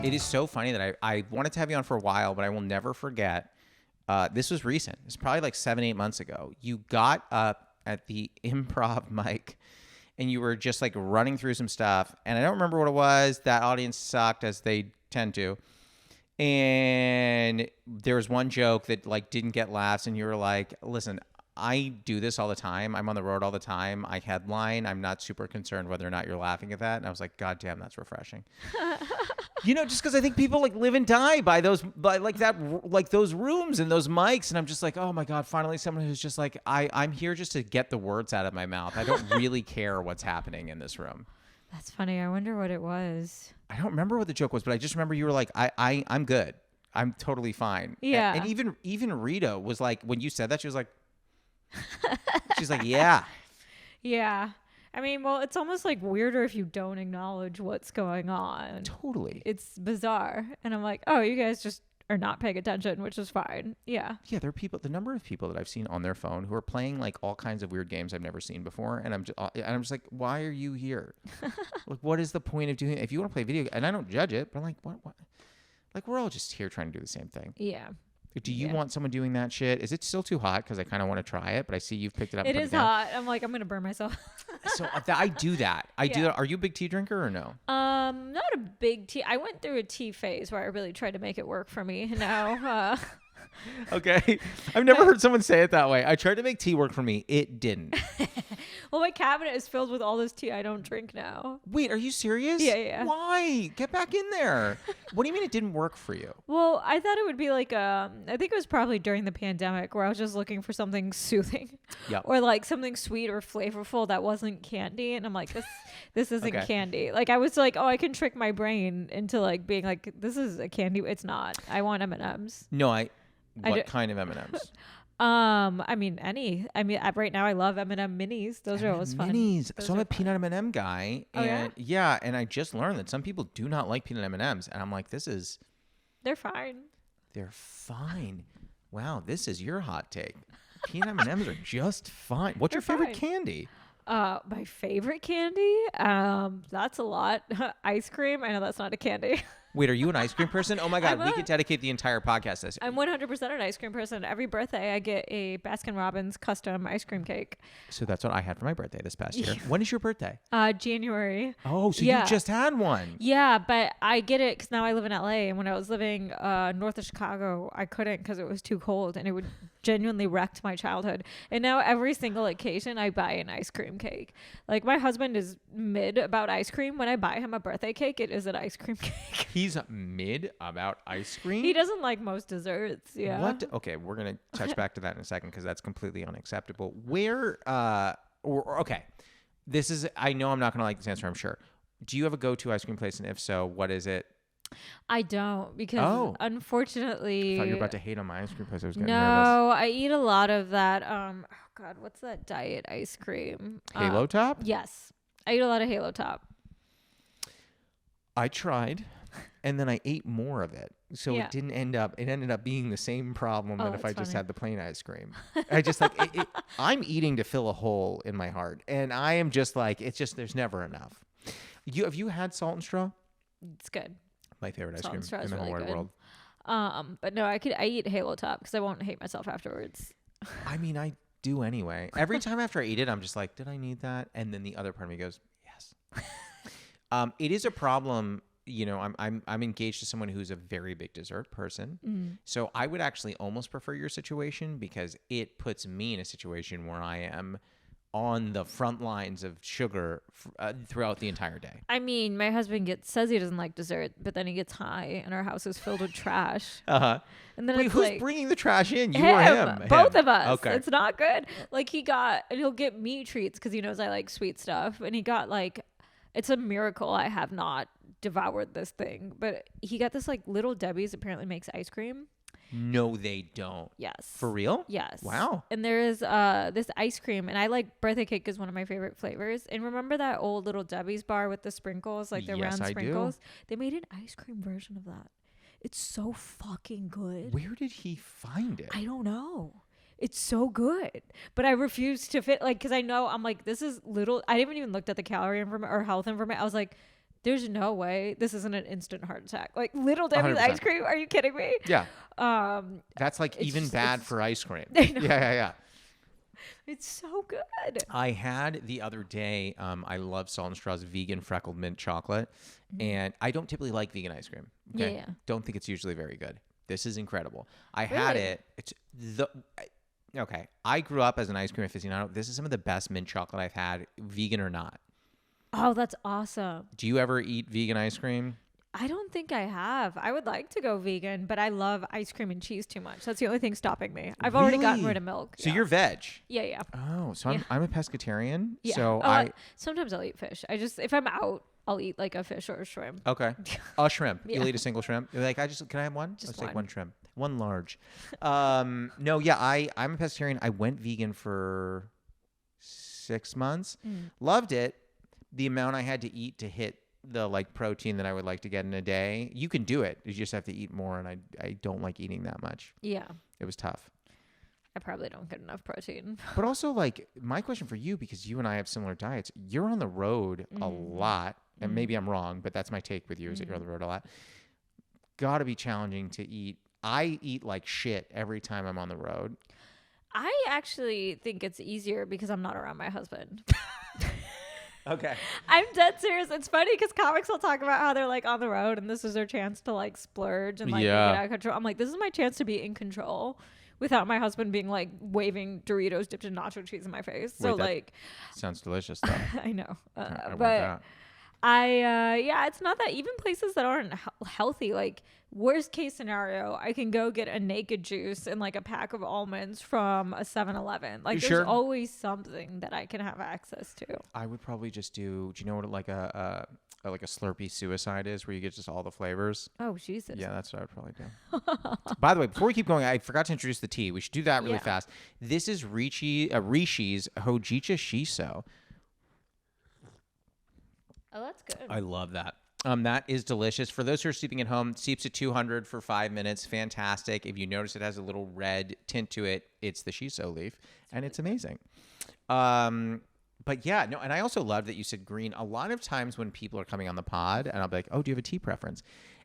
It is so funny that I wanted to have you on for a while, but I will never forget. This was recent. It's probably like 7-8 months ago. You got up at the improv mic and you were just like running through some stuff. And I don't remember what it was. That audience sucked, as they tend to. And there was one joke that like didn't get laughs. And you were like, listen, I do this all the time. I'm on the road all the time. I headline. I'm not super concerned whether or not you're laughing at that. And I was like, God damn, that's refreshing. Just because I think people like live and die by those rooms and those mics. And I'm just like, oh my God, finally someone who's just like, I'm here just to get the words out of my mouth. I don't really care what's happening in this room. That's funny. I wonder what it was. I don't remember what the joke was, but I just remember you were like, I'm good. I'm totally fine. Yeah. And even Rita was like, when you said that, she was like, she's like, yeah. Yeah. I mean, well, it's almost like weirder if you don't acknowledge what's going on. Totally. It's bizarre. And I'm like, oh, you guys just are not paying attention, which is fine. Yeah. Yeah, there are people, the number of people that I've seen on their phone who are playing like all kinds of weird games I've never seen before. And I'm just like, why are you here? Like, what is the point of doing it? If you want to play video, and I don't judge it, but I'm like, what? Like, we're all just here trying to do the same thing. Yeah. Do you want someone doing that shit? Is it still too hot? Because I kind of want to try it, but I see you've picked it up. It is hot. I'm like, I'm going to burn myself. So I do that. I do that. Are you a big tea drinker or no? Not a big tea. I went through a tea phase where I really tried to make it work for me. Now, Okay. I've never heard someone say it that way. I tried to make tea work for me. It didn't. well, my cabinet is filled with all this tea I don't drink now. Wait, are you serious? Yeah. Why? Get back in there. What do you mean it didn't work for you? Well, I thought it would be like, I think it was probably during the pandemic where I was just looking for something soothing. Yep. Or like something sweet or flavorful that wasn't candy. And I'm like, this isn't candy. Like I was like, oh, I can trick my brain into like being like, this is a candy. It's not. I want M&Ms. No, what kind of M&Ms? I mean, right now I love M&M minis. Those are always fun. Minis. So I'm a peanut M&M guy. And yeah? And I just learned that some people do not like peanut M&Ms. And I'm like, they're fine. They're fine. Wow, this is your hot take. Peanut M&Ms are just fine. What's your favorite candy? My favorite candy? That's a lot. Ice cream. I know that's not a candy. Wait, are you an ice cream person? Oh my God, we could dedicate the entire podcast to this. I'm 100% an ice cream person. Every birthday I get a Baskin-Robbins custom ice cream cake. So that's what I had for my birthday this past year. When is your birthday? January. Oh, so you just had one. Yeah, but I get it because now I live in LA. And when I was living north of Chicago, I couldn't because it was too cold and it would genuinely wrecked my childhood. And now every single occasion I buy an ice cream cake. Like my husband is mid about ice cream. When I buy him a birthday cake, it is an ice cream cake. He's mid about ice cream? He doesn't like most desserts. Yeah. What? Okay, we're going to touch back to that in a second because that's completely unacceptable. Okay. This is, I know I'm not going to like this answer, I'm sure. Do you have a go-to ice cream place? And if so, what is it? I don't because unfortunately. I thought you were about to hate on my ice cream place. I was getting nervous. No, I eat a lot of that. Oh God, what's that diet ice cream? Halo Top? Yes. I eat a lot of Halo Top. I tried. And then I ate more of it. So it ended up being the same problem that if I just had the plain ice cream. I just like, I'm eating to fill a hole in my heart. And I am just like, there's never enough. Have you had Salt and Straw? It's good. My favorite ice Salt cream and Straw in is the whole really wide good. world. But no, I eat Halo Top because I won't hate myself afterwards. I mean, I do anyway. Every time after I eat it, I'm just like, did I need that? And then the other part of me goes, yes. It is a problem. You know, I'm engaged to someone who's a very big dessert person. So I would actually almost prefer your situation because it puts me in a situation where I am on the front lines of sugar throughout the entire day. I mean, my husband says he doesn't like dessert, but then he gets high and our house is filled with trash. Uh-huh. And then who's bringing the trash in? You him, or him? Both of us. Okay. It's not good. Like he'll get me treats because he knows I like sweet stuff. And he got it's a miracle I have not devoured this thing, but he got this Little Debbie's apparently makes ice cream. No, they don't. Yes. For real? Yes. Wow. And there is this ice cream, and I like birthday cake is one of my favorite flavors. And remember that old Little Debbie's bar with the sprinkles, the round sprinkles? Do. They made an ice cream version of that. It's so fucking good. Where did he find it? I don't know. It's so good. But I refuse to fit, because I know, I'm like, this is little. I haven't even looked at the calorie information or health information. I was like, There's no way this isn't an instant heart attack. Like Little Debbie's 100%. ice cream. Are you kidding me? Yeah. Um, That's like even bad for ice cream. I know. Yeah. It's so good. I had the other day, I love Salt and Straw's vegan freckled mint chocolate. And I don't typically like vegan ice cream. Okay? Yeah. Don't think it's usually very good. This is incredible. I had Really? it. Okay. I grew up as an ice cream aficionado. This is some of the best mint chocolate I've had, vegan or not. Oh, that's awesome. Do you ever eat vegan ice cream? I don't think I have. I would like to go vegan, but I love ice cream and cheese too much. That's the only thing stopping me. I've already gotten Really? rid of milk. So yeah. you're veg. Yeah. Oh, so Yeah. I'm a pescatarian. Yeah. So Oh, sometimes I'll eat fish. If I'm out, I'll eat like a fish or a shrimp. Okay. A shrimp. Yeah. You'll eat a single shrimp. You're like, can I have one? Just Let's take one. one shrimp. One large. No, yeah, I'm a pescatarian. I went vegan for 6 months. Loved it. The amount I had to eat to hit the like protein that I would like to get in a day. You can do it. You just have to eat more, and I don't like eating that much. Yeah. It was tough. I probably don't get enough protein. But also, like, my question for you, because you and I have similar diets, you're on the road a lot, and maybe I'm wrong, but that's my take with you is that you're on the road a lot. Gotta be challenging to eat. I eat like shit every time I'm on the road. I actually think it's easier because I'm not around my husband. Okay. I'm dead serious. It's funny because comics will talk about how they're like on the road and this is their chance to like splurge and like Yeah. get out of control. I'm like, this is my chance to be in control without my husband being like waving Doritos dipped in nacho cheese in my face. So Wait, that like, sounds delicious though. I know, I want but that. yeah, it's not that even places that aren't healthy, like worst case scenario, I can go get a naked juice and like a pack of almonds from a 7-Eleven. Like You there's sure? always something that I can have access to. I would probably just do you know what like a Slurpee suicide is, where you get just all the flavors? Oh, Jesus. Yeah, that's what I would probably do. By the way, before we keep going, I forgot to introduce the tea. We should do that really Yeah. fast. This is Rishi's Hojicha Shiso. Oh, that's good. I love that. That is delicious. For those who are sleeping at home, steeps at 200 for 5 minutes. Fantastic. If you notice it has a little red tint to it, it's the shiso leaf, and it's amazing. But yeah, no, and I also love that you said green. A lot of times when people are coming on the pod, and I'll be like, oh, do you have a tea preference?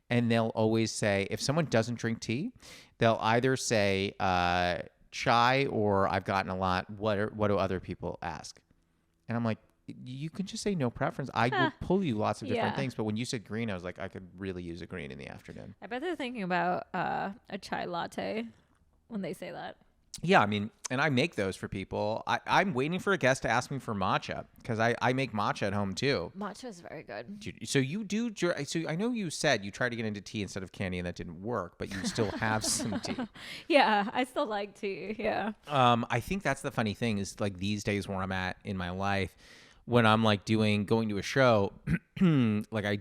And they'll always say, if someone doesn't drink tea, they'll either say chai or I've gotten a lot. What do other people ask? And I'm like, you can just say no preference. I will pull you lots of different Yeah. things. But when you said green, I was like, I could really use a green in the afternoon. I bet they're thinking about a chai latte when they say that. Yeah, I mean, and I make those for people. I'm waiting for a guest to ask me for matcha, because I make matcha at home too. Matcha is very good. So you do. So I know you said you tried to get into tea instead of candy, and that didn't work, but you still have some tea. Yeah, I still like tea. Yeah. I think that's the funny thing is like these days where I'm at in my life, when I'm like going to a show, like I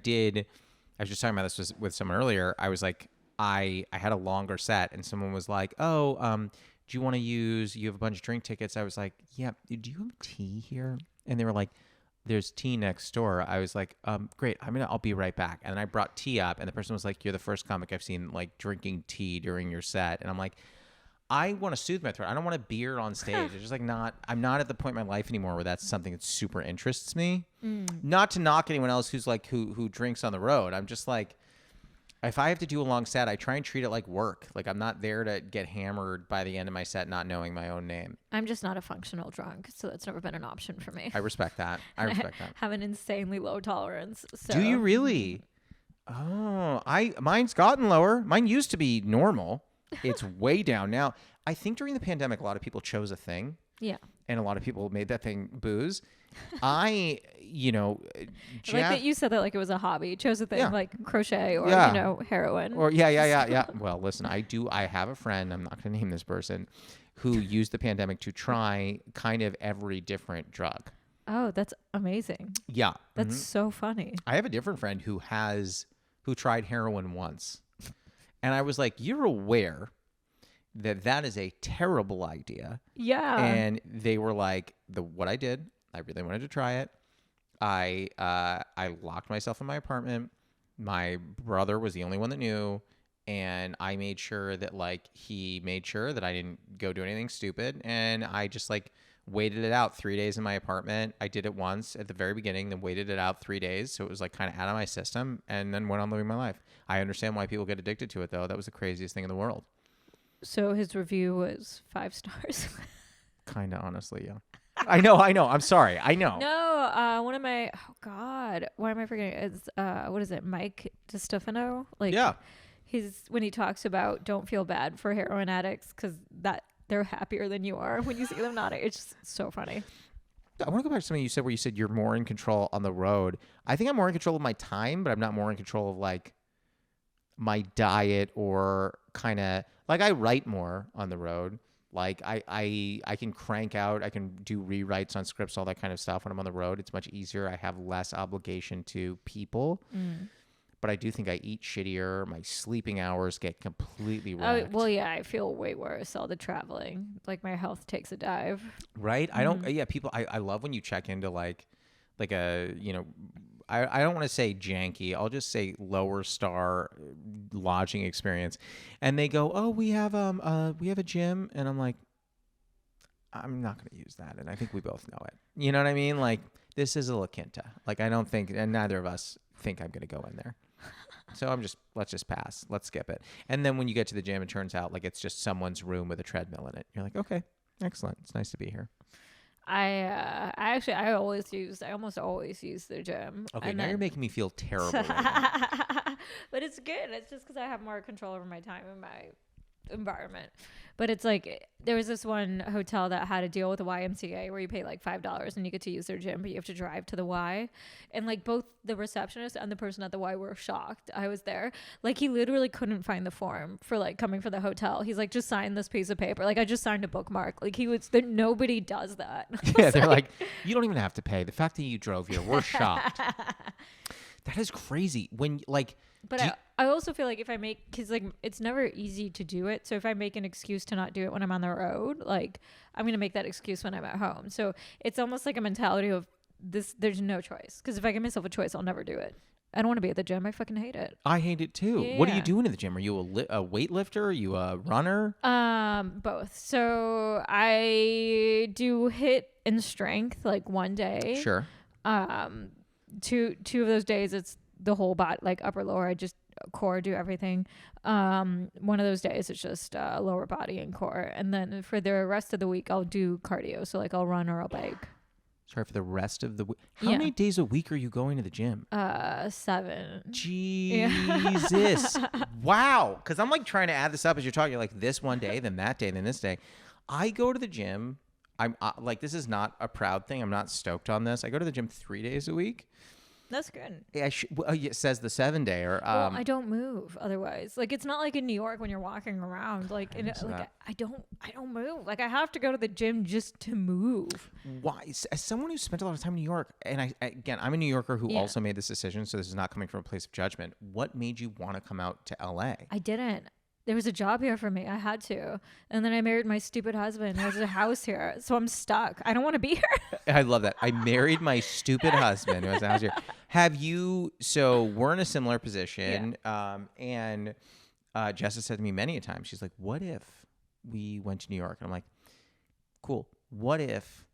was just talking about this with someone earlier. I was like, I had a longer set, and someone was like, oh, do you want to you have a bunch of drink tickets? I was like, yeah, do you have tea here? And they were like, there's tea next door. I was like, great, I'll be right back. And I brought tea up, and the person was like, you're the first comic I've seen like drinking tea during your set. And I'm like, I want to soothe my throat. I don't want a beer on stage. It's just like I'm not at the point in my life anymore where that's something that super interests me. Not to knock anyone else who's like, who drinks on the road. I'm just like, if I have to do a long set, I try and treat it like work. Like I'm not there to get hammered by the end of my set, not knowing my own name. I'm just not a functional drunk, so that's never been an option for me. I respect that. I respect that. Have an insanely low tolerance. So. Do you really? Oh, mine's gotten lower. Mine used to be normal. It's way down now. I think during the pandemic, a lot of people chose a thing. Yeah. And a lot of people made that thing booze. I like that you said that like it was a hobby. You chose a thing like crochet or, heroin. Or yeah. Well, listen, I have a friend, I'm not going to name this person, who used the pandemic to try kind of every different drug. Oh, that's amazing. Yeah. That's so funny. I have a different friend who tried heroin once. And I was like, you're aware that is a terrible idea. Yeah. And they were like, what I did, I really wanted to try it. I locked myself in my apartment. My brother was the only one that knew. And I made sure that he made sure that I didn't go do anything stupid. And I just waited it out 3 days in my apartment. I did it once at the very beginning, then waited it out 3 days. So it was like kind of out of my system, and then went on living my life. I understand why people get addicted to it, though. That was the craziest thing in the world. So his review was 5 stars. Kind of, honestly, yeah. I know. I'm sorry. I know. No, one of my, oh God, why am I forgetting? It's, what is it? Mike DiStefano? Like, Yeah. when he talks about don't feel bad for heroin addicts because that they're happier than you are when you see them not. It's just so funny. I want to go back to something you said where you said you're more in control on the road. I think I'm more in control of my time, but I'm not more in control of like my diet or kind of like I write more on the road. Like I can crank out, I can do rewrites on scripts, all that kind of stuff when I'm on the road. It's much easier. I have less obligation to people. But I do think I eat shittier. My sleeping hours get completely wrecked. Oh, well, yeah, I feel way worse all the traveling. Like my health takes a dive. Right? I don't, yeah, people, I love when you check into like a, you know, I don't want to say janky. I'll just say lower star lodging experience. And they go, oh, we have a gym. And I'm like, I'm not going to use that. And I think we both know it. You know what I mean? Like, this is a La Quinta. Like, I don't think, and neither of us think I'm going to go in there. So let's just pass. Let's skip it. And then when you get to the gym, it turns out like it's just someone's room with a treadmill in it. You're like, okay, excellent. It's nice to be here. I almost always use the gym. Okay, now you're making me feel terrible. Right now. But it's good. It's just because I have more control over my time and my environment. But it's like there was this one hotel that had a deal with the YMCA where you pay like $5 and you get to use their gym, but you have to drive to the Y. And like both the receptionist and the person at the Y were shocked. I was there. Like he literally couldn't find the form for like coming for the hotel. He's like, just sign this piece of paper. Like I just signed a bookmark. Like nobody does that. Yeah, they're like, you don't even have to pay. The fact that you drove here, we're shocked. That is crazy. When like, but I also feel like if I make, because like it's never easy to do it. So if I make an excuse to not do it when I'm on the road, like I'm gonna make that excuse when I'm at home. So it's almost like a mentality of this. There's no choice. Because if I give myself a choice, I'll never do it. I don't want to be at the gym. I fucking hate it. I hate it too. Yeah. What are you doing in the gym? Are you a weightlifter? Are you a runner? Both. So I do HIIT and strength like one day. Sure. Two of those days it's the whole body, like upper lower. I just core, do everything. One of those days it's just lower body and core, and then for the rest of the week I'll do cardio. So like I'll run or I'll bike. Sorry, for the rest of the week. How many days a week are you going to the gym? 7. Jesus. Wow. Because I'm like trying to add this up as you're talking. You're like this one day, then that day, then this day. I go to the gym. I'm like, this is not a proud thing. I'm not stoked on this. I go to the gym 3 days a week. That's good. It says the 7 day or well, I don't move otherwise. Like it's not like in New York when you're walking around. Like I don't move. Like I have to go to the gym just to move. Why? As someone who spent a lot of time in New York, and I'm a New Yorker who also made this decision, so this is not coming from a place of judgment. What made you want to come out to LA? I didn't. There was a job here for me. I had to. And then I married my stupid husband. There's a house here. So I'm stuck. I don't want to be here. I love that. I married my stupid husband who has a house here. So we're in a similar position. Yeah. And Jess has said to me many a time, she's like, what if we went to New York? And I'm like, cool. What if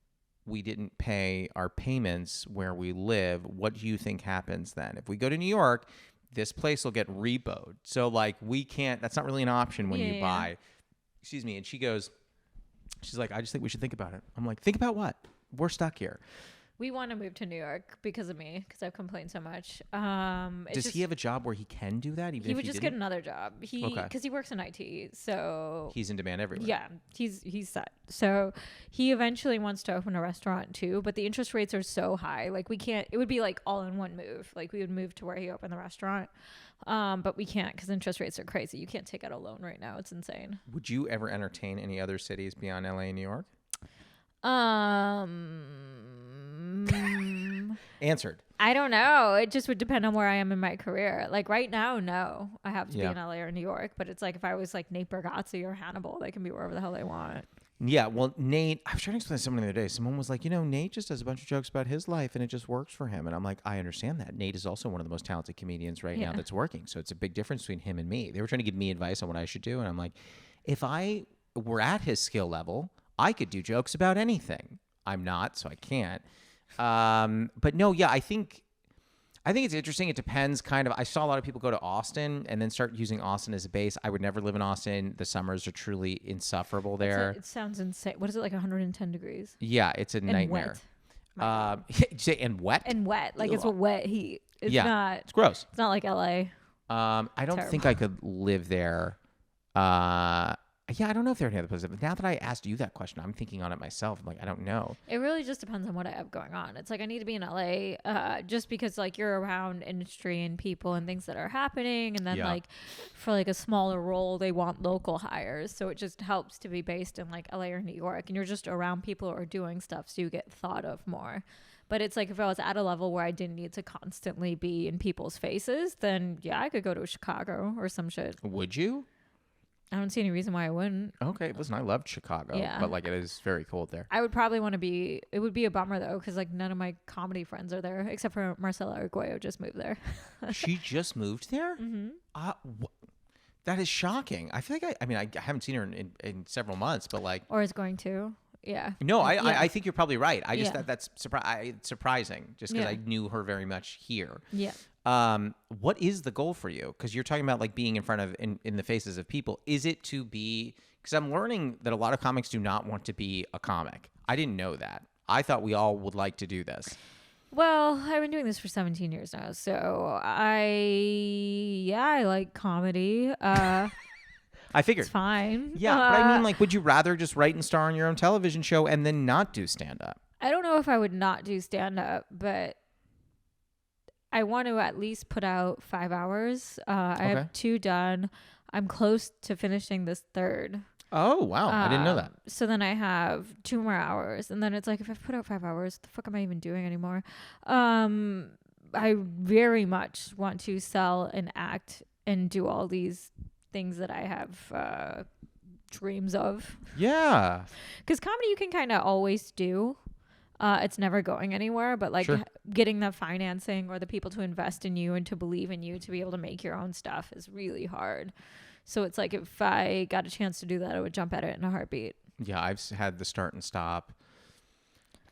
we didn't pay our payments where we live? What do you think happens then? If we go to New York, this place will get repoed. So like we can't, that's not really an option when you buy. Excuse me. And she's like, I just think we should think about it. I'm like, think about what? We're stuck here. We want to move to New York because of me, because I've complained so much. Does he have a job where he can do that? Even he if would just get another job. Because he works in IT, so he's in demand everywhere. Yeah, he's set. So he eventually wants to open a restaurant too, but the interest rates are so high. Like we can't. It would be like all in one move. Like we would move to where he opened the restaurant, but we can't because interest rates are crazy. You can't take out a loan right now. It's insane. Would you ever entertain any other cities beyond LA and New York? Answered. I don't know. It just would depend on where I am in my career. Like right now, no. I have to be in LA or New York. But it's like if I was like Nate Bargatze or Hannibal, they can be wherever the hell they want. Yeah, well, Nate, I was trying to explain to someone the other day. Someone was like, Nate just does a bunch of jokes about his life and it just works for him. And I'm like, I understand that. Nate is also one of the most talented comedians right now that's working. So it's a big difference between him and me. They were trying to give me advice on what I should do. And I'm like, if I were at his skill level, I could do jokes about anything. I'm not, so I can't. But no, yeah, I think it's interesting. It depends kind of. I saw a lot of people go to Austin and then start using Austin as a base. I would never live in Austin. The summers are truly insufferable there. It sounds insane. What is it, like 110 degrees? Yeah, it's a And nightmare. Wet. Did you say and wet? And wet. Like it's a wet heat. It's not. It's gross. It's not like LA. I don't think I could live there. Yeah, I don't know if there are any other places. But now that I asked you that question, I'm thinking on it myself. I'm like, I don't know. It really just depends on what I have going on. It's like I need to be in LA just because like you're around industry and people and things that are happening. And then like for like a smaller role, they want local hires. So it just helps to be based in like LA or New York. And you're just around people who are doing stuff. So you get thought of more. But it's like if I was at a level where I didn't need to constantly be in people's faces, then yeah, I could go to Chicago or some shit. Would you? I don't see any reason why I wouldn't. Okay, listen, I loved Chicago, but like it is very cold there. I would probably want to be. It would be a bummer though, because like none of my comedy friends are there except for Marcela Arguello just moved there. She just moved there? Mm-hmm. That is shocking. I feel like I haven't seen her in several months, but like, or is going to. Yeah. No, I think you're probably right. I just that's surprising, just because I knew her very much here. Yeah. What is the goal for you? Because you're talking about like being in front of in the faces of people. Is it to be? Because I'm learning that a lot of comics do not want to be a comic. I didn't know that. I thought we all would like to do this. Well, I've been doing this for 17 years now, so I like comedy. I figured. It's fine. Yeah, but I mean, like, would you rather just write and star on your own television show and then not do stand-up? I don't know if I would not do stand-up, but I want to at least put out 5 hours. I have 2 done. I'm close to finishing this 3rd. Oh, wow. I didn't know that. So then I have 2 more hours. And then it's like, if I put out 5 hours, what the fuck am I even doing anymore? I very much want to sell and act and do all these things that I have dreams of. Yeah. Because comedy you can kind of always do. It's never going anywhere, but like getting the financing or the people to invest in you and to believe in you to be able to make your own stuff is really hard. So it's like if I got a chance to do that, I would jump at it in a heartbeat. Yeah, I've had the start and stop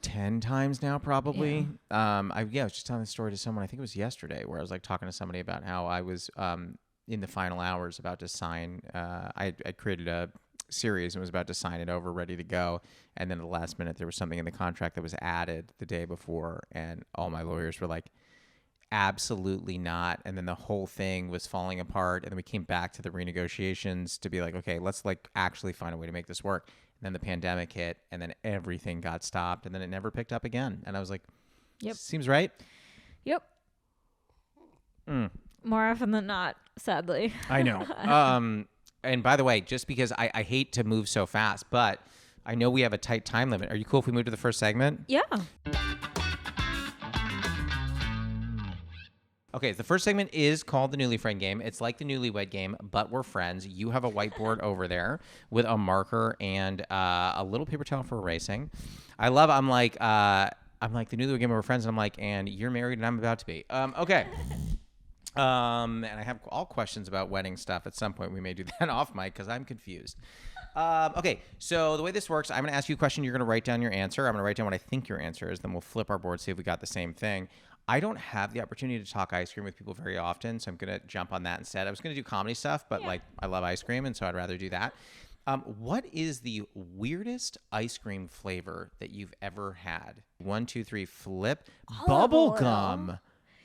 10 times now, probably. I was just telling the story to someone, I think it was yesterday, where I was like talking to somebody about how I was in the final hours about to sign. I created a series and was about to sign it over, ready to go. And then at the last minute, there was something in the contract that was added the day before. And all my lawyers were like, absolutely not. And then the whole thing was falling apart. And then we came back to the renegotiations to be like, okay, let's like actually find a way to make this work. And then the pandemic hit and then everything got stopped and then it never picked up again. And I was like, yep, seems right. Yep. More often than not, sadly. I know. And by the way, just because I hate to move so fast, but I know we have a tight time limit. Are you cool if we move to the first segment? Yeah. Okay, the first segment is called the Newly Friend Game. It's like the Newlywed Game, but we're friends. You have a whiteboard over there with a marker and a little paper towel for erasing. I'm like the Newlywed Game, we're friends, and I'm like, and you're married and I'm about to be. Okay. And I have all questions about wedding stuff. At some point, we may do that off mic because I'm confused. Okay, so the way this works, I'm going to ask you a question. You're going to write down your answer. I'm going to write down what I think your answer is. Then we'll flip our board, see if we got the same thing. I don't have the opportunity to talk ice cream with people very often, so I'm going to jump on that instead. I was going to do comedy stuff, but like I love ice cream, and so I'd rather do that. What is the weirdest ice cream flavor that you've ever had? 1, 2, 3, flip. Bubble gum.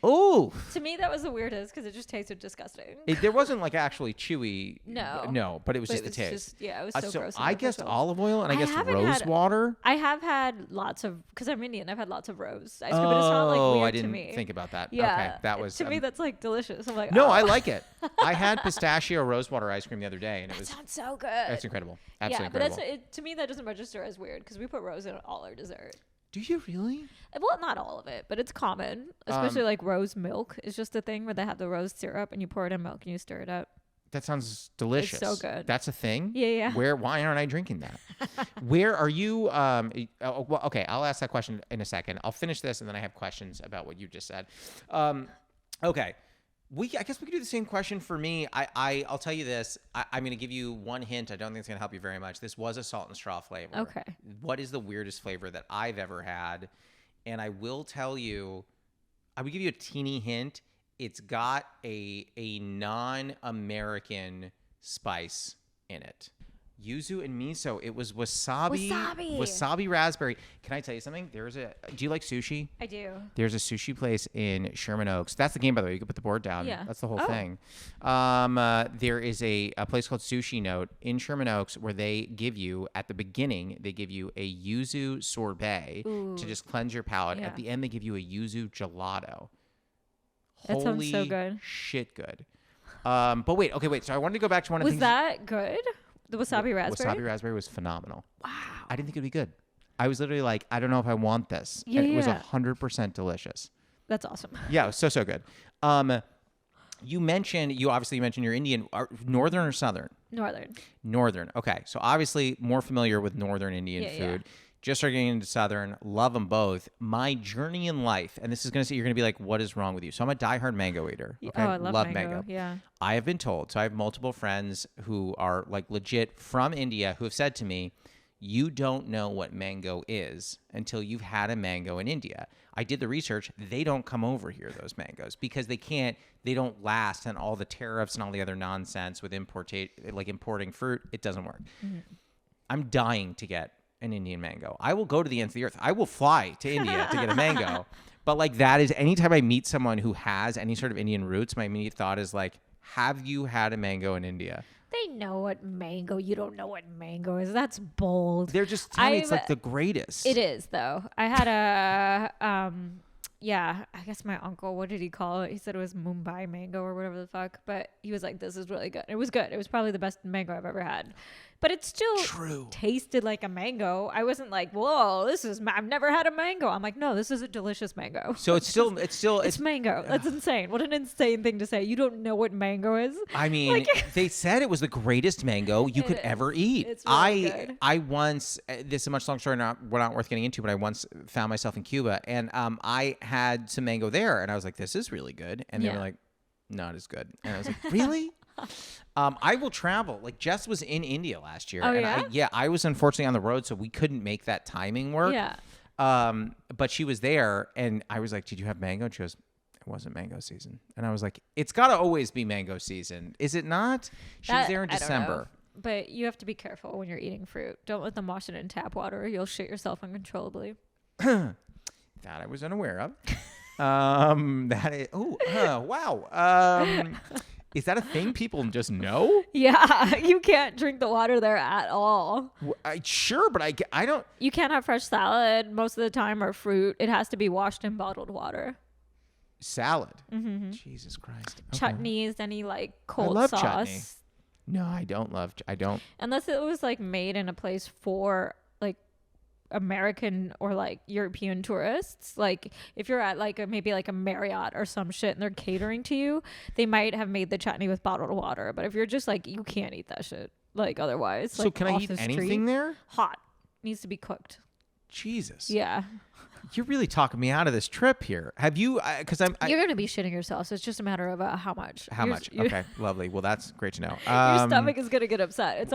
Oh, to me that was the weirdest because it just tasted disgusting. There wasn't like actually chewy. No, but it was just the taste. It was so gross. I guessed olive oil and I guessed rose water. I have had lots of, because I'm Indian, I've had lots of rose ice cream, but it's not like weird to me. I didn't think about that. Yeah, okay, that was to me that's like delicious. I'm like, no, I like it. I had pistachio rose water ice cream the other day, and it sounds so good. That's incredible. Absolutely incredible. But to me that doesn't register as weird because we put rose in all our dessert. Do you really? Well, not all of it, but it's common. Especially like rose milk is just a thing where they have the rose syrup and you pour it in milk and you stir it up. That sounds delicious. It's so good. That's a thing? Yeah. Why aren't I drinking that? Where are you? Well, okay, I'll ask that question in a second. I'll finish this and then I have questions about what you just said. Okay. I guess we could do the same question for me. I'll tell you this. I'm going to give you one hint. I don't think it's going to help you very much. This was a salt and straw flavor. Okay. What is the weirdest flavor that I've ever had? And I will tell you, I would give you a teeny hint. It's got a non-American spice in it. Yuzu and miso. It was wasabi raspberry. Can I tell you something? Do you like sushi? I do. There's a sushi place in Sherman Oaks. That's the game, by the way. You can put the board down. Yeah. That's the whole thing. There is a place called Sushi Note in Sherman Oaks where they give you, at the beginning, they give you a yuzu sorbet to just cleanse your palate. Yeah. At the end, they give you a yuzu gelato. That sounds so good. Shit good. But wait. So I wanted to go back to one of the things. Was that good? The wasabi raspberry? Wasabi raspberry was phenomenal. Wow. I didn't think it'd be good. I was literally like, I don't know if I want this. Yeah, and it was yeah. 100% delicious. That's awesome. Yeah, it was so good. You mentioned you're Indian. Northern or Southern? Northern. Okay. So obviously more familiar with Northern Indian food. Yeah. Just started getting into Southern. Love them both. My journey in life, and this is you're going to be like, what is wrong with you? So I'm a diehard mango eater. Okay? Oh, I love mango. Yeah. I have been told, so I have multiple friends who are like legit from India who have said to me, you don't know what mango is until you've had a mango in India. I did the research. They don't come over here, those mangoes, because they don't last, and all the tariffs and all the other nonsense with importing fruit, it doesn't work. Mm-hmm. I'm dying to get an Indian mango. I will go to the ends of the earth. I will fly to India to get a mango. But like that is, anytime I meet someone who has any sort of Indian roots, my immediate thought is like, have you had a mango in India? They know what mango. You don't know what mango is. That's bold. They're just telling me it's like the greatest. It is though. I had a yeah, I guess my uncle, what did he call it? He said it was Mumbai mango or whatever the fuck. But he was like, this is really good. It was good. It was probably the best mango I've ever had. But it still tasted like a mango. I wasn't like, whoa, I've never had a mango. I'm like, no, this is a delicious mango. So it's mango. That's insane. What an insane thing to say. You don't know what mango is. I mean, they said it was the greatest mango you could ever eat. It's really good. I once, this is a much long story, we're not worth getting into, but I once found myself in Cuba, and I had some mango there, and I was like, this is really good. And they were like, not as good. And I was like, really? I will travel. Like Jess was in India last year. Oh, and yeah? I was unfortunately on the road, so we couldn't make that timing work. Yeah. But she was there, and I was like, did you have mango? And she goes, it wasn't mango season. And I was like, it's got to always be mango season. Is it not? She was there in December. But you have to be careful when you're eating fruit. Don't let them wash it in tap water. You'll shit yourself uncontrollably. That I was unaware of. Wow. Is that a thing people just know? Yeah, you can't drink the water there at all. Sure, but I don't. You can't have fresh salad most of the time or fruit. It has to be washed in bottled water. Salad? Mm-hmm. Jesus Christ. Okay. Chutneys, any like cold I love sauce. Chutney. No, I don't. Unless it was like made in a place for like American or like European tourists. Like if you're at like maybe like a Marriott or some shit and they're catering to you, they might have made the chutney with bottled water. But if you're just like, you can't eat that shit like otherwise. So like, can I eat anything there? Hot. Needs to be cooked. Jesus. Yeah. You're really talking me out of this trip here. Have you? Because you're gonna be shitting yourself, so it's just a matter of how much. How much? Okay, lovely. Well, that's great to know. Your stomach is gonna get upset. It's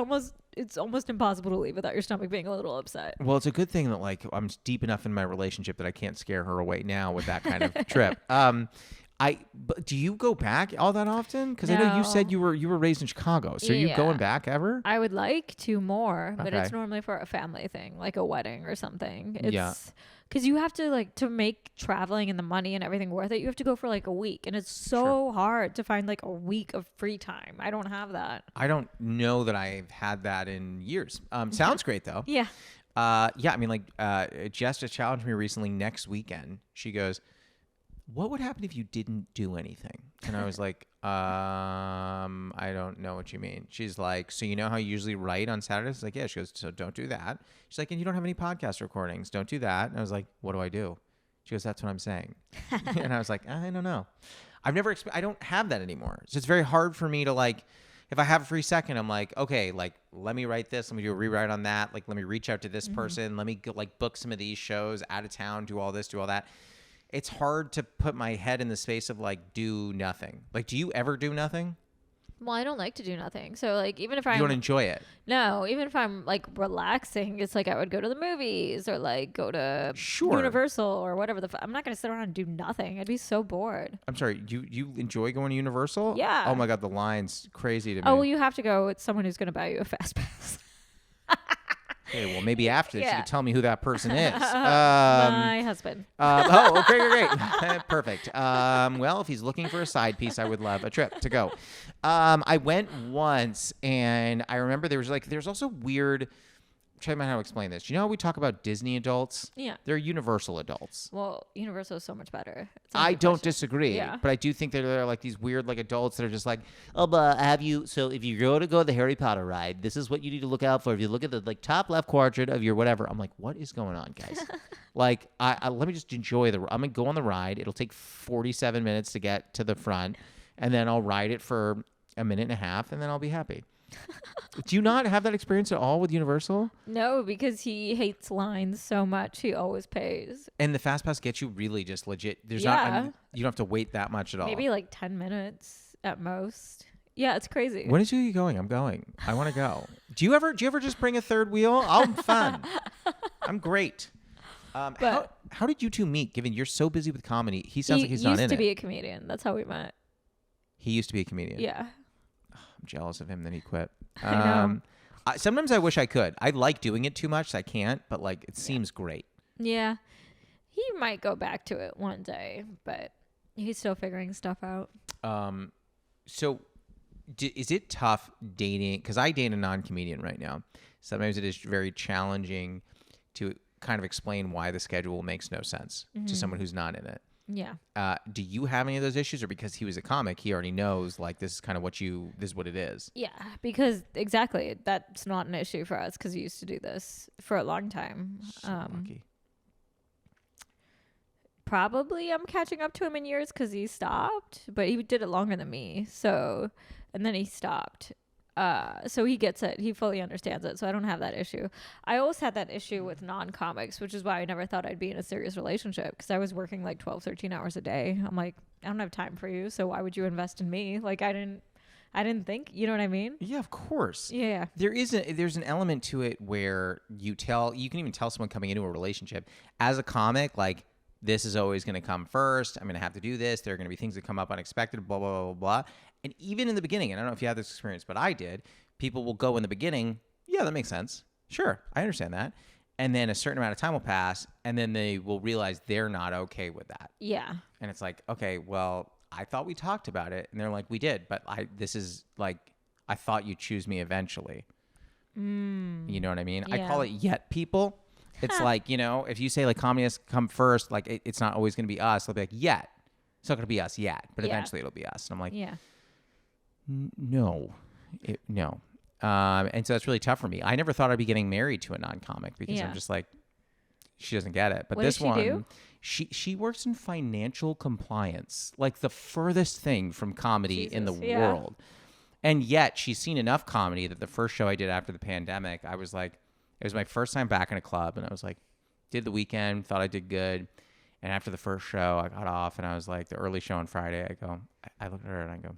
almost impossible to leave without your stomach being a little upset. Well, it's a good thing that like I'm deep enough in my relationship that I can't scare her away now with that kind of trip. But do you go back all that often? Because I know you said you were raised in Chicago, so are you going back ever? I would like to more, but it's normally for a family thing, like a wedding or something. It's because you have to like to make traveling and the money and everything worth it. You have to go for like a week, and it's so hard to find like a week of free time. I don't have that. I don't know that I've had that in years. Sounds great though. Yeah. I mean, like Jess just challenged me recently. Next weekend, she goes, what would happen if you didn't do anything? And I was like, I don't know what you mean. She's like, so you know how you usually write on Saturdays? It's like, yeah. She goes, so don't do that. She's like, and you don't have any podcast recordings. Don't do that. And I was like, what do I do? She goes, that's what I'm saying. And I was like, I don't know. I don't have that anymore. So it's very hard for me to like, if I have a free second, I'm like, okay, like, let me write this. Let me do a rewrite on that. Like, let me reach out to this person. Let me go, like book some of these shows out of town, do all this, do all that. it's hard to put my head in the space of like do nothing. Like, do you ever do nothing? Well, I don't like to do nothing. So like even if You I'm don't enjoy it. no, even if I'm like relaxing, it's like I would go to the movies or like go to Sure. Universal or whatever I'm not gonna sit around and do nothing. I'd be so bored. I'm sorry. You enjoy going to Universal? Yeah. Oh my God, the line's crazy to me. Oh well, you have to go with someone who's gonna buy you a fast pass. Okay, well, maybe after this, you Yeah. can tell me who that person is. My husband. Great. Perfect. Well, if he's looking for a side piece, I would love a trip to go. I went once, and I remember there's also weird. I'm trying to remember how to explain this. You know how we talk about Disney adults? Yeah. They're Universal adults. Well, Universal is so much better. It's not a I good don't question. disagree, Yeah. but I do think they're like these weird like adults that are just like, oh, but have you? So if you go to the Harry Potter ride, this is what you need to look out for. If you look at the like top left quadrant of your whatever, I'm like, what is going on, guys? Like, I let me just enjoy I'm gonna go on the ride. It'll take 47 minutes to get to the front, and then I'll ride it for a minute and a half, and then I'll be happy. Do you not have that experience at all with Universal? No, because he hates lines so much. He always pays. And the Fast Pass gets you really just legit. There's Yeah. you don't have to wait that much at all. Maybe like 10 minutes at most. Yeah, it's crazy. When is you going? I'm going. I want to go. Do you ever just bring a third wheel? I'm fun. I'm great. How did you two meet? Given you're so busy with comedy, he sounds like he's not in it. He used to be a comedian. That's how we met. He used to be a comedian. Yeah. I'm jealous of him that he quit. I know. Sometimes I wish I could. I like doing it too much, so I can't. But like, it seems great. Yeah. He might go back to it one day, but he's still figuring stuff out. So, is it tough dating? Because I date a non-comedian right now. Sometimes it is very challenging to kind of explain why the schedule makes no sense to someone who's not in it. Yeah. Do you have any of those issues, or because he was a comic, he already knows like this is kind of this is what it is? Yeah, because exactly that's not an issue for us because he used to do this for a long time. So lucky. Probably I'm catching up to him in years because he stopped, but he did it longer than me. So, and then he stopped. So he gets it. He fully understands it. So I don't have that issue. I always had that issue with non-comics, which is why I never thought I'd be in a serious relationship because I was working like 12, 13 hours a day. I'm like, I don't have time for you. So why would you invest in me? Like I didn't think, you know what I mean? Yeah, of course. Yeah. There's an element to it where you can even tell someone coming into a relationship as a comic, like, this is always going to come first. I'm going to have to do this. There are going to be things that come up unexpected, blah, blah, blah, blah, blah. And even in the beginning, and I don't know if you have this experience, but I did, people will go in the beginning, yeah, that makes sense. Sure, I understand that. And then a certain amount of time will pass, and then they will realize they're not okay with that. Yeah. And it's like, okay, well, I thought we talked about it. And they're like, we did, but I thought you'd choose me eventually. You know what I mean? Yeah. I call it yet people. It's like, you know, if you say like comedy has come first, like it's not always going to be us. They'll be like, yet. It's not going to be us yet, but eventually it'll be us. And I'm like, Yeah. No. And so that's really tough for me. I never thought I'd be getting married to a non-comic because I'm just like, she doesn't get it. But What this does she do? she works in financial compliance, like the furthest thing from comedy in the Jesus, yeah. world. And yet she's seen enough comedy that the first show I did after the pandemic, I was like, it was my first time back in a club, and I was like, did the weekend, thought I did good. And after the first show, I got off, and I was like, the early show on Friday, I looked at her and I go,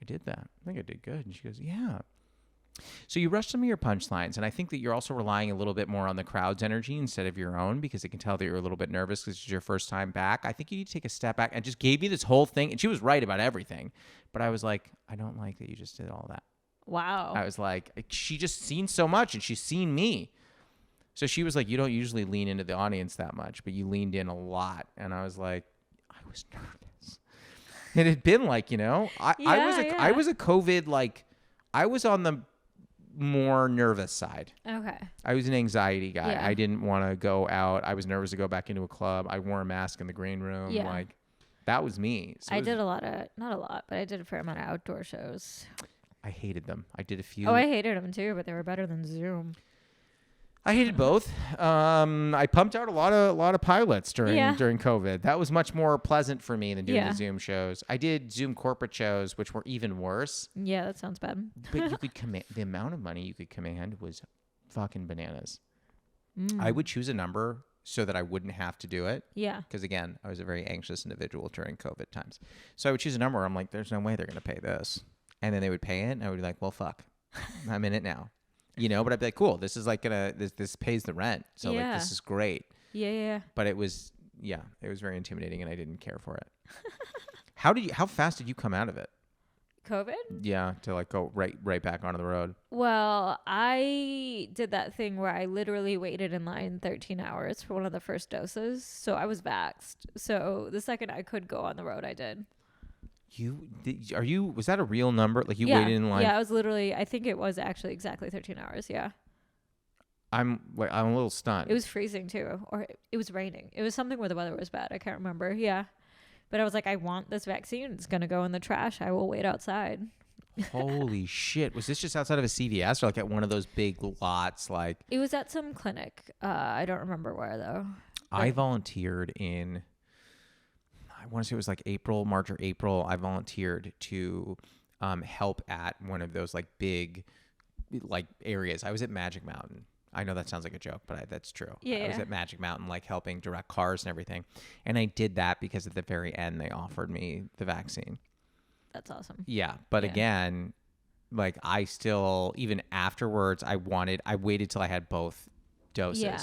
I did that. I think I did good. And she goes, yeah. So you rush some of your punchlines, and I think that you're also relying a little bit more on the crowd's energy instead of your own, because it can tell that you're a little bit nervous because it's your first time back. I think you need to take a step back, and just gave me this whole thing, and she was right about everything. But I was like, I don't like that you just did all that. Wow. I was like, she just seen so much, and she's seen me. So she was like, you don't usually lean into the audience that much, but you leaned in a lot. And I was like, I was nervous. It had been like, you know, I was a COVID, like, I was on the more nervous side. Okay. I was an anxiety guy. Yeah. I didn't want to go out. I was nervous to go back into a club. I wore a mask in the green room. Yeah. Like, that was me. So I did a lot of, not a lot, but I did a fair amount of outdoor shows. I hated them. I did a few. Oh, I hated them too, but they were better than Zoom. I hated both. I pumped out a lot of pilots during COVID. That was much more pleasant for me than doing the Zoom shows. I did Zoom corporate shows, which were even worse. Yeah, that sounds bad. But you could command, the amount of money you could command was fucking bananas. I would choose a number so that I wouldn't have to do it. Yeah. Because again, I was a very anxious individual during COVID times. So I would choose a number where I'm like, there's no way they're going to pay this. And then they would pay it. And I would be like, well, fuck, I'm in it now. But I'd be like, cool, this is like this pays the rent. So like, this is great. Yeah. But it was very intimidating and I didn't care for it. How fast did you come out of it? COVID? Yeah, to like go right back onto the road. Well, I did that thing where I literally waited in line 13 hours for one of the first doses. So I was vaxxed. So the second I could go on the road, I did. Was that a real number? Like you waited in line? Yeah, I was literally, I think it was actually exactly 13 hours. Yeah. I'm a little stunned. It was freezing too. Or it was raining. It was something where the weather was bad. I can't remember. Yeah. But I was like, I want this vaccine. It's going to go in the trash. I will wait outside. Holy shit. Was this just outside of a CVS or like at one of those big lots? Like it was at some clinic. I don't remember where though. I volunteered in, I want to say it was like March or April. I volunteered to help at one of those like big like areas. I was at Magic Mountain. I know that sounds like a joke, but that's true. Yeah. I was at Magic Mountain, like helping direct cars and everything. And I did that because at the very end, they offered me the vaccine. That's awesome. Yeah. But again, like I still, even afterwards, I waited till I had both doses. Yeah.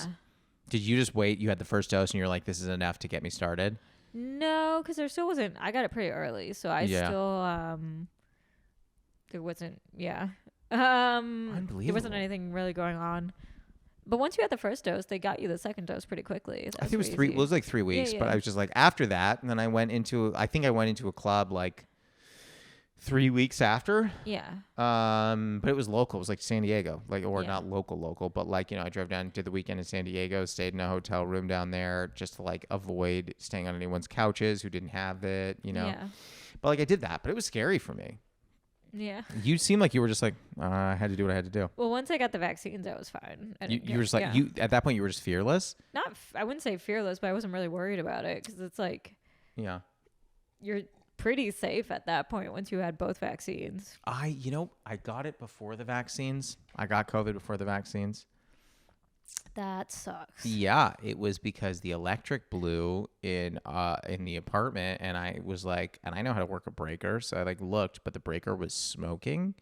Did you just wait? You had the first dose and you're like, this is enough to get me started? No, because there still wasn't, I got it pretty early. So I still, there wasn't, Unbelievable. There wasn't anything really going on. But once you had the first dose, they got you the second dose pretty quickly. I think it was three. Well, it was like 3 weeks, but I was just like after that, and then I went into a club like 3 weeks after. Yeah. But it was local. It was like San Diego, not local, but like I drove down, did the weekend in San Diego, stayed in a hotel room down there just to like avoid staying on anyone's couches who didn't have it. Yeah. But like I did that, but it was scary for me. Yeah. You seem like you were just like, I had to do what I had to do. Well, once I got the vaccines, I was fine. You were just like, at that point, you were just fearless? I wouldn't say fearless, but I wasn't really worried about it because it's like, you're pretty safe at that point once you had both vaccines. I got it before the vaccines. I got COVID before the vaccines. That sucks. Yeah, it was because the electric blew in the apartment, and I was like, and I know how to work a breaker, so I like looked, but the breaker was smoking,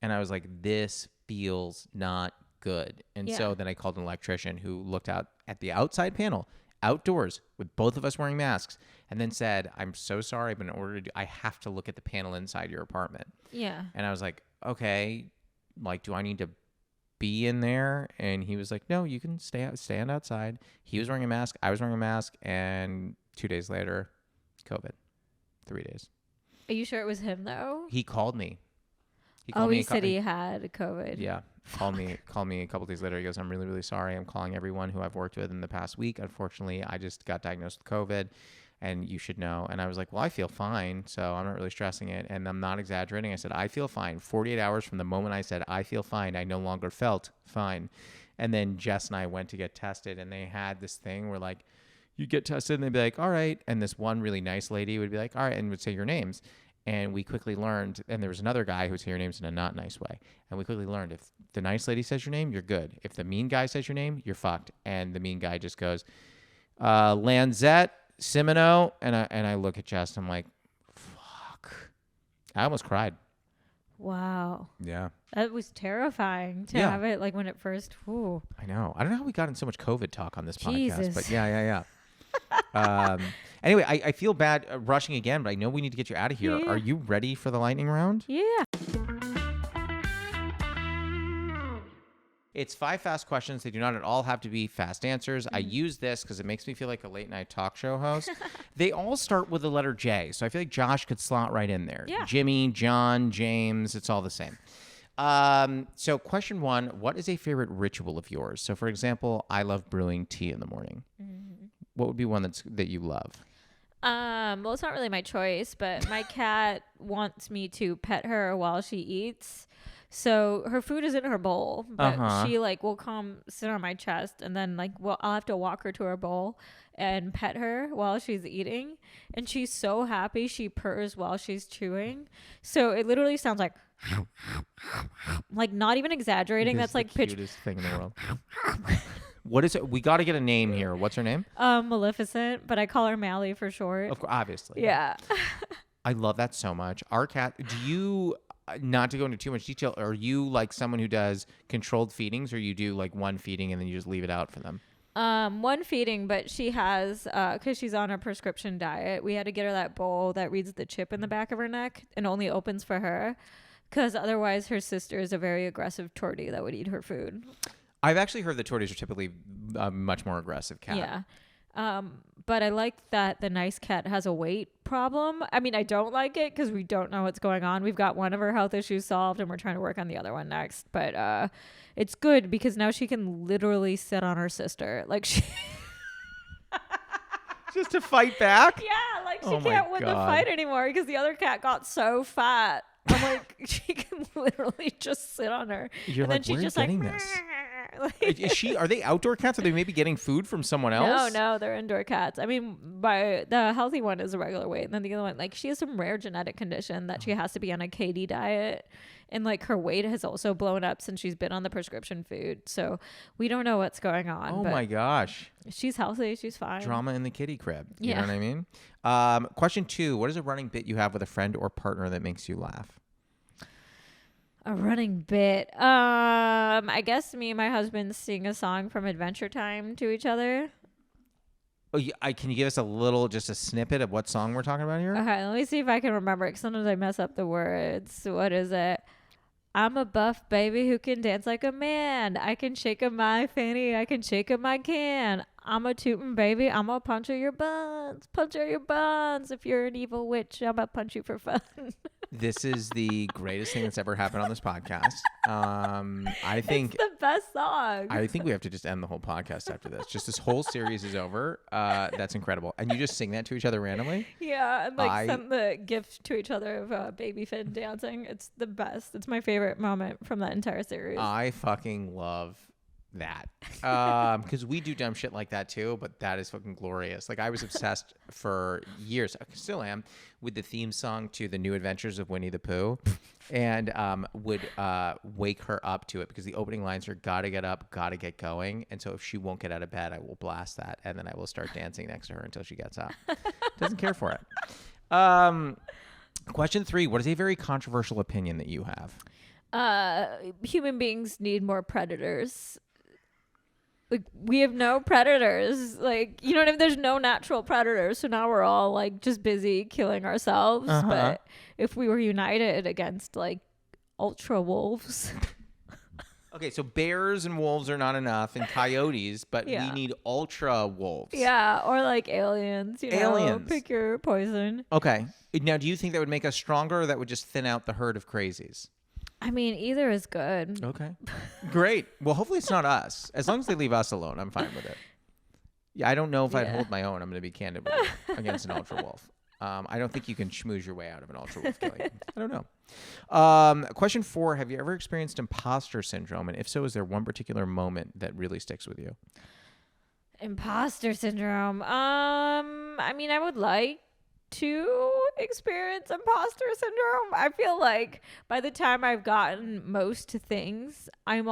and I was like, this feels not good. And so then I called an electrician who looked out at the outside panel, outdoors, with both of us wearing masks, and then said, I'm so sorry, but in order to I have to look at the panel inside your apartment. Yeah. And I was like, okay, like, do I need to be in there? And he was like, no, you can stand outside. He was wearing a mask, I was wearing a mask, and 2 days later, COVID. 3 days. Are you sure it was him though? He called me. He said he had COVID. Yeah. Called me a couple days later. He goes, I'm really, really sorry. I'm calling everyone who I've worked with in the past week. Unfortunately, I just got diagnosed with COVID, and you should know. And I was like, well, I feel fine, so I'm not really stressing it. And I'm not exaggerating. I said, I feel fine. 48 hours from the moment I said, I feel fine, I no longer felt fine. And then Jess and I went to get tested, and they had this thing where like, you get tested and they'd be like, all right. And this one really nice lady would be like, all right, and would say your names. And we quickly learned, and there was another guy who would say your names in a not nice way. And we quickly learned, if the nice lady says your name, you're good. If the mean guy says your name, you're fucked. And the mean guy just goes, Lanzet, Simino. And I look at Jess, I'm like, fuck. I almost cried. Wow. Yeah. That was terrifying to have it like when it first. Whew. I know. I don't know how we got in so much COVID talk on this Jesus. podcast, but yeah. Anyway, I feel bad rushing again, but I know we need to get you out of here. Yeah. Are you ready for the lightning round? Yeah. It's 5 fast questions. They do not at all have to be fast answers. I use this because it makes me feel like a late night talk show host. They all start with the letter J, so I feel like Josh could slot right in there. Yeah. Jimmy, John, James, it's all the same. So question 1, what is a favorite ritual of yours? So for example, I love brewing tea in the morning. What would be one that you love? Well, it's not really my choice, but my cat wants me to pet her while she eats. So her food is in her bowl, but she like will come sit on my chest, and then like I'll have to walk her to her bowl and pet her while she's eating. And she's so happy. She purrs while she's chewing. So it literally sounds like not even exaggerating. That's like the cutest thing in the world. What is it? We got to get a name here. What's her name? Maleficent, but I call her Mally for short. Of course, obviously. Yeah. I love that so much. Our cat, do you, not to go into too much detail, are you like someone who does controlled feedings, or you do like one feeding and then you just leave it out for them? One feeding, but she has, because she's on a prescription diet, we had to get her that bowl that reads the chip in the back of her neck and only opens for her, because otherwise her sister is a very aggressive tortie that would eat her food. I've actually heard that torties are typically a much more aggressive cat. Yeah. But I like that the nice cat has a weight problem. I mean, I don't like it because we don't know what's going on. We've got one of her health issues solved and we're trying to work on the other one next. But it's good because now she can literally sit on her sister. Like she... Just to fight back? Yeah, like she Oh my can't win the God. fight anymore because the other cat got so fat. I'm like, she can literally just sit on her. You're and like, then she's where are you just getting like, this? like Is she? Are they outdoor cats? Are they maybe getting food from someone else? No, they're indoor cats. I mean, the healthy one is a regular weight, and then the other one, like, she has some rare genetic condition that she has to be on a KD diet, and like her weight has also blown up since she's been on the prescription food. So we don't know what's going on. Oh but my gosh. she's healthy. She's fine. Drama in the kitty crib. You Yeah. know what I mean? Question 2. What is a running bit you have with a friend or partner that makes you laugh? A running bit. I guess me and my husband sing a song from Adventure Time to each other. Oh, can you give us just a snippet of what song we're talking about here? Okay, let me see if I can remember it, 'cause sometimes I mess up the words. What is it? I'm a buff baby who can dance like a man. I can shake a my fanny. I can shake a my can. I'm a tootin' baby. I'm a puncher your buns. Puncher your buns. If you're an evil witch, I'm a punch you for fun. This is the greatest thing that's ever happened on this podcast. I think It's the best song. I think we have to just end the whole podcast after this. Just this whole series is over. That's incredible. And you just sing that to each other randomly? Yeah, and like sent the gift to each other of baby Finn dancing. It's the best. It's my favorite moment from that entire series. I fucking love that. Because we do dumb shit like that too, but that is fucking glorious. Like I was obsessed for years, I still am, with the theme song to The New Adventures of Winnie the Pooh, and would wake her up to it because the opening lines are "Gotta get up, gotta get going," and so if she won't get out of bed, I will blast that, and then I will start dancing next to her until she gets up. Doesn't care for it. Question 3: what is a very controversial opinion that you have? Human beings need more predators. Like we have no predators. Like, you know what I mean? There's no natural predators. So now we're all like just busy killing ourselves. Uh-huh. But if we were united against like ultra wolves. Okay, so bears and wolves are not enough, and coyotes, but Yeah. we need ultra wolves. Yeah, or like aliens, you know, Aliens. pick your poison. Okay. Now, do you think that would make us stronger, or that would just thin out the herd of crazies? I mean, either is good. Okay. Great. Well, hopefully it's not us. As long as they leave us alone, I'm fine with it. Yeah, I don't know if I'd Yeah. hold my own. I'm going to be candid with you against an ultra wolf. I don't think you can schmooze your way out of an ultra wolf killing. I don't know. Question 4: have you ever experienced imposter syndrome? And if so, is there one particular moment that really sticks with you? Imposter syndrome. I mean, I would like to experience imposter syndrome. I feel like by the time I've gotten most things, I've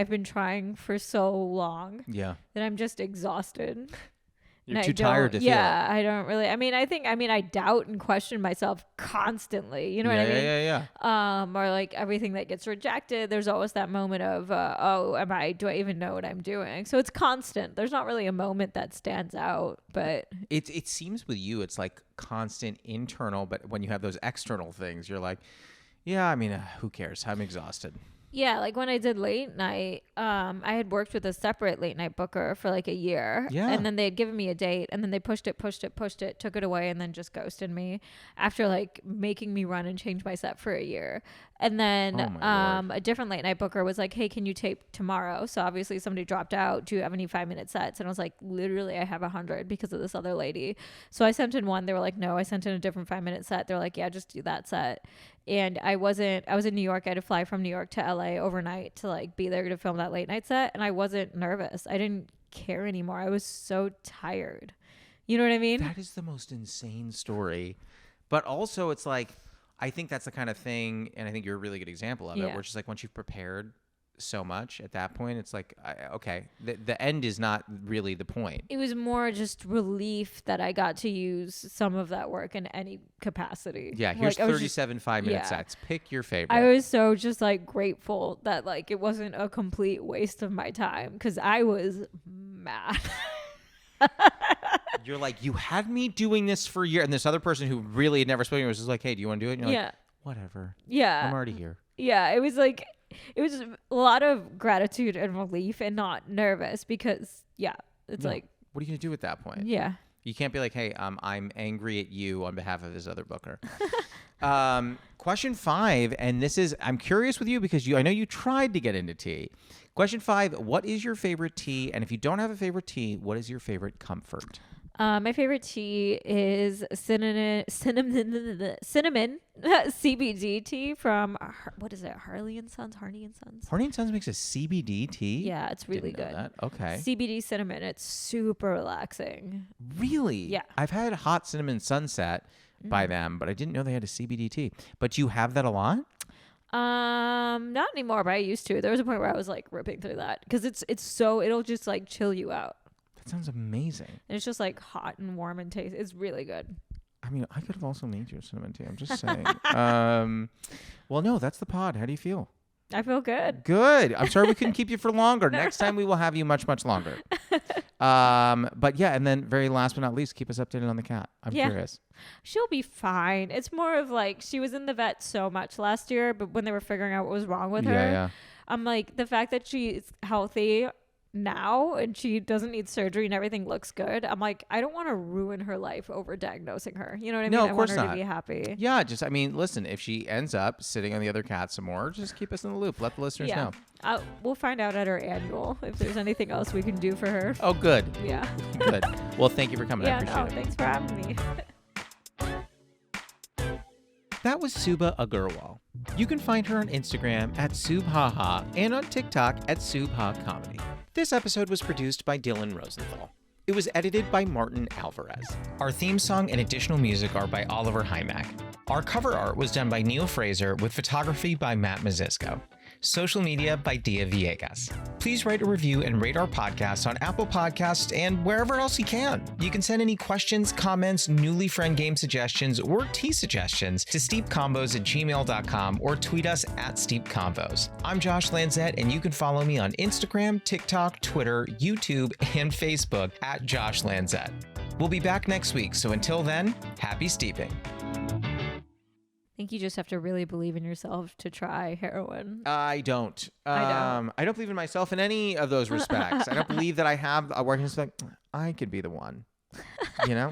been trying for so long Yeah. that I'm just exhausted. You're And too tired to feel it. Yeah, I don't really. I mean, I doubt and question myself constantly. You know what I mean? Yeah. Or like everything that gets rejected, there's always that moment of, do I even know what I'm doing? So it's constant. There's not really a moment that stands out, but It seems with you, it's like constant internal, but when you have those external things, you're like, yeah, I mean, who cares? I'm exhausted. yeah, like when I did late night, I had worked with a separate late night booker for like a year. Yeah. And then they had given me a date, and then they pushed it, took it away, and then just ghosted me after like making me run and change my set for a year. And then Oh my Lord. a different late night booker was like, hey, can you tape tomorrow? So obviously somebody dropped out. Do you have any 5-minute sets? And I was like, literally, I have 100 because of this other lady. So I sent in one. They were like, no. I sent in a different 5-minute set. They're like, yeah, just do that set. And I was in New York. I had to fly from New York to LA overnight to like be there to film that late night set. And I wasn't nervous. I didn't care anymore. I was so tired. You know what I mean? That is the most insane story. But also, it's like, I think that's the kind of thing, and I think you're a really good example of it, Yeah. where it's just like once you've prepared so much at that point. It's like, okay, the end is not really the point. It was more just relief that I got to use some of that work in any capacity. Yeah, here's like, 37 5-minute sets. Pick your favorite. I was so just like grateful that like it wasn't a complete waste of my time because I was mad. You're like, you had me doing this for a year, and this other person who really had never spoken was just like, hey, do you want to do it? And you're like, whatever. Yeah. I'm already here. Yeah, it was like, it was a lot of gratitude and relief and not nervous because, it's like. What are you going to do at that point? Yeah. You can't be like, hey, I'm angry at you on behalf of this other booker. Question 5, and this is, I'm curious with you because I know you tried to get into tea. Question 5, what is your favorite tea? And if you don't have a favorite tea, what is your favorite comfort? My favorite tea is cinnamon CBD tea from what is it? Harney and Sons. Harney and Sons makes a CBD tea. Yeah, it's really Didn't know good. that. Okay. CBD cinnamon. It's super relaxing. Really? Yeah. I've had hot cinnamon sunset by them, but I didn't know they had a CBD tea. But you have that a lot? Not anymore, but I used to. There was a point where I was like ripping through that because it'll just like chill you out. That sounds amazing. And it's just like hot and warm and taste. It's really good. I mean, I could have also made you a cinnamon tea. I'm just saying. Well, no, that's the pod. How do you feel? I feel good. Good. I'm sorry we couldn't keep you for longer. Next time we will have you much, much longer. But yeah, and then very last but not least, keep us updated on the cat. I'm curious. She'll be fine. It's more of like she was in the vet so much last year, but when they were figuring out what was wrong with her, I'm like, the fact that she's healthy now and she doesn't need surgery and everything looks good, I'm like, I don't want to ruin her life over diagnosing her. You know what I mean? No, of course I want her not. to be happy. Yeah, just, I mean, listen, if she ends up sitting on the other cat some more, just keep us in the loop. Let the listeners know. We'll find out at her annual if there's anything else we can do for her. Oh, good. Yeah. Good. Well, thank you for coming. I appreciate it. Thanks for having me. That was Subhah Agarwal. You can find her on Instagram at Subhaha and on TikTok at Subha Comedy. This episode was produced by Dylan Rosenthal. It was edited by Martin Alvarez. Our theme song and additional music are by Oliver Hymack. Our cover art was done by Neil Fraser with photography by Matt Mazisco. Social media by Dia Villegas. Please write a review and rate our podcast on Apple Podcasts and wherever else you can. You can send any questions, comments, newly friend game suggestions, or tea suggestions to steepcombos@gmail.com or tweet us at steepcombos. I'm Josh Lanzet, and you can follow me on Instagram, TikTok, Twitter, YouTube, and Facebook at Josh Lanzet. We'll be back next week, so until then, happy steeping. I think you just have to really believe in yourself to try heroin. I don't. I don't believe in myself in any of those respects. I don't believe that I have a working like I could be the one. You know?